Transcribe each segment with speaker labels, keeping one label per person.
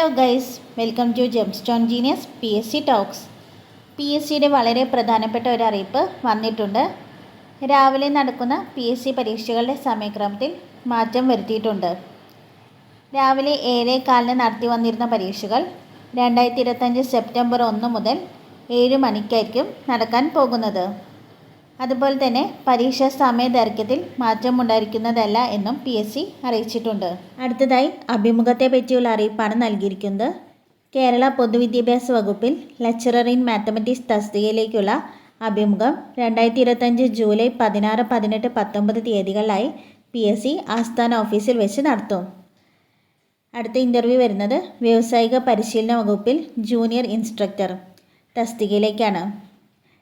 Speaker 1: Hello guys, welcome to gemstone genius PSC talks. PSCയുടെ വളരെ പ്രധാനപ്പെട്ട ഒരു അറിയിപ്പ് വന്നിട്ടുണ്ട്. രാവിലെ നടക്കുന്ന PSC പരീക്ഷകളുടെ സമയക്രമത്തിൽ മാറ്റം വരുത്തിയിട്ടുണ്ട്. രാവിലെ 7:15 നടത്തി വന്നിരുന്ന പരീക്ഷകൾ 2025 സെപ്റ്റംബർ 1 മുതൽ 7 മണിക്കായിരിക്കും നടക്കാൻ പോകുന്നത്. അതുപോലെ തന്നെ പരീക്ഷാ സമയദൈർഘ്യത്തിൽ മാറ്റമുണ്ടായിരിക്കുന്നതല്ല എന്നും PSC അറിയിച്ചിട്ടുണ്ട്. അടുത്തതായി അഭിമുഖത്തെ പറ്റിയുള്ള അറിയിപ്പാണ് നൽകിയിരിക്കുന്നത്. കേരള പൊതുവിദ്യാഭ്യാസ വകുപ്പിൽ ലെക്ചറർ ഇൻ മാത്തമാറ്റിക്സ് തസ്തികയിലേക്കുള്ള അഭിമുഖം 2025 ജൂലൈ 16, 18, 19 തീയതികളിലായി PSC ആസ്ഥാന ഓഫീസിൽ വെച്ച് നടത്തും. അടുത്ത ഇൻ്റർവ്യൂ വരുന്നത് വ്യാവസായിക പരിശീലന വകുപ്പിൽ ജൂനിയർ ഇൻസ്ട്രക്ടർ തസ്തികയിലേക്കാണ്.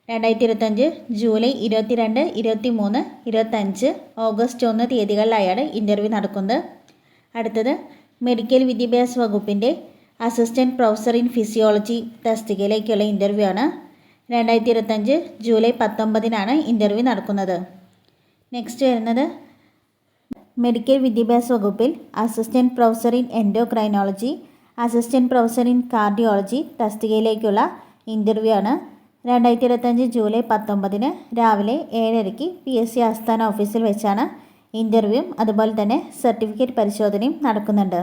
Speaker 1: 2025 ജൂലൈ 22, 23, 25, ഓഗസ്റ്റ് 1 തീയതികളിലായാണ് ഇൻ്റർവ്യൂ നടക്കുന്നത്. അടുത്തത് മെഡിക്കൽ വിദ്യാഭ്യാസ വകുപ്പിൻ്റെ അസിസ്റ്റൻറ്റ് പ്രൊഫസർ ഇൻ ഫിസിയോളജി തസ്തികയിലേക്കുള്ള ഇൻ്റർവ്യൂ ആണ്. 2025 ജൂലൈ 19 ഇൻ്റർവ്യൂ നടക്കുന്നത്. നെക്സ്റ്റ് വരുന്നത് മെഡിക്കൽ വിദ്യാഭ്യാസ വകുപ്പിൽ assistant professor in endocrinology, assistant professor in cardiology തസ്തികയിലേക്കുള്ള ഇൻ്റർവ്യൂ ആണ്. 2025 ജൂലൈ 19 രാവിലെ 7:30 PSC ആസ്ഥാന ഓഫീസിൽ വെച്ചാണ് ഇൻ്റർവ്യൂവും അതുപോലെ തന്നെ സർട്ടിഫിക്കറ്റ് പരിശോധനയും നടക്കുന്നുണ്ട്.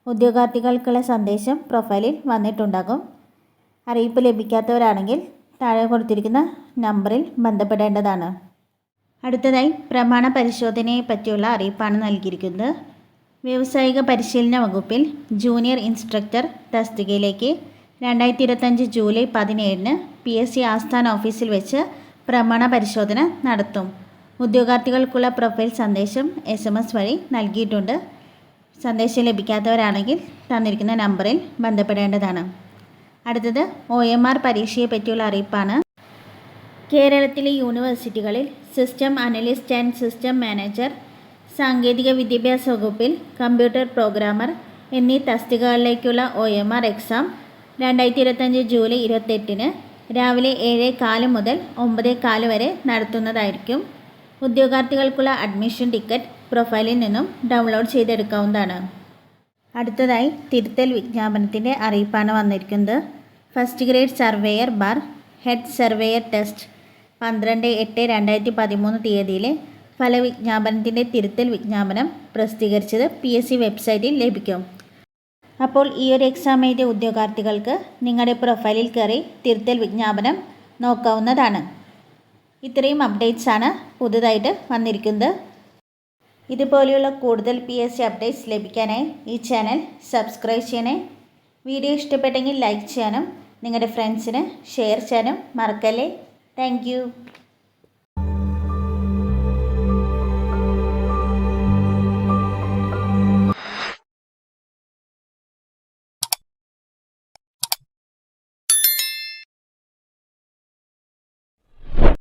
Speaker 1: ഉദ്യോഗാർത്ഥികൾക്കുള്ള സന്ദേശം പ്രൊഫൈലിൽ വന്നിട്ടുണ്ടാകും. അറിയിപ്പ് ലഭിക്കാത്തവരാണെങ്കിൽ താഴെ കൊടുത്തിരിക്കുന്ന നമ്പറിൽ ബന്ധപ്പെടേണ്ടതാണ്. അടുത്തതായി പ്രമാണ പരിശോധനയെ പറ്റിയുള്ള അറിയിപ്പാണ് നൽകിയിരിക്കുന്നത്. വ്യാവസായിക പരിശീലന വകുപ്പിൽ ജൂനിയർ ഇൻസ്ട്രക്ടർ തസ്തികയിലേക്ക് 2025 ജൂലൈ 17 PSC ആസ്ഥാന ഓഫീസിൽ വെച്ച് പ്രമാണ പരിശോധന നടത്തും. ഉദ്യോഗാർത്ഥികൾക്കുള്ള പ്രൊഫൈൽ സന്ദേശം SMS വഴി നൽകിയിട്ടുണ്ട്. സന്ദേശം ലഭിക്കാത്തവരാണെങ്കിൽ തന്നിരിക്കുന്ന നമ്പറിൽ ബന്ധപ്പെടേണ്ടതാണ്. അടുത്തത് OMR പരീക്ഷയെ പറ്റിയുള്ള അറിയിപ്പാണ്. കേരളത്തിലെ യൂണിവേഴ്സിറ്റികളിൽ system analyst and system manager, സാങ്കേതിക വിദ്യാഭ്യാസ വകുപ്പിൽ കമ്പ്യൂട്ടർ പ്രോഗ്രാമർ എന്നീ തസ്തികകളിലേക്കുള്ള OMR എക്സാം 2025 ജൂലൈ 28 രാവിലെ 7:15 മുതൽ 9:15 വരെ നടത്തുന്നതായിരിക്കും. ഉദ്യോഗാർത്ഥികൾക്കുള്ള അഡ്മിഷൻ ടിക്കറ്റ് പ്രൊഫൈലിൽ നിന്നും ഡൗൺലോഡ് ചെയ്തെടുക്കാവുന്നതാണ്. അടുത്തതായി തിരുത്തൽ വിജ്ഞാപനത്തിൻ്റെ അറിയിപ്പാണ് വന്നിരിക്കുന്നത്. First grade surveyor bar head surveyor test 12/8/2013 തീയതിയിലെ ഫലവിജ്ഞാപനത്തിൻ്റെ തിരുത്തൽ വിജ്ഞാപനം പ്രസിദ്ധീകരിച്ചത് PSC വെബ്സൈറ്റിൽ ലഭിക്കും. അപ്പോൾ ഈ ഒരു എക്സാം എഴുതിയ ഉദ്യോഗാർത്ഥികൾക്ക് നിങ്ങളുടെ പ്രൊഫൈലിൽ കയറി തിരുത്തൽ വിജ്ഞാപനം നോക്കാവുന്നതാണ്. ഇത്രയും അപ്ഡേറ്റ്സാണ് പുതുതായിട്ട് വന്നിരിക്കുന്നത്. ഇതുപോലെയുള്ള കൂടുതൽ PSC അപ്ഡേറ്റ്സ് ലഭിക്കാനായി ഈ ചാനൽ സബ്സ്ക്രൈബ് ചെയ്യണേ. വീഡിയോ ഇഷ്ടപ്പെട്ടെങ്കിൽ ലൈക്ക് ചെയ്യാനും നിങ്ങളുടെ ഫ്രണ്ട്സിന് ഷെയർ ചെയ്യാനും മറക്കല്ലേ. താങ്ക്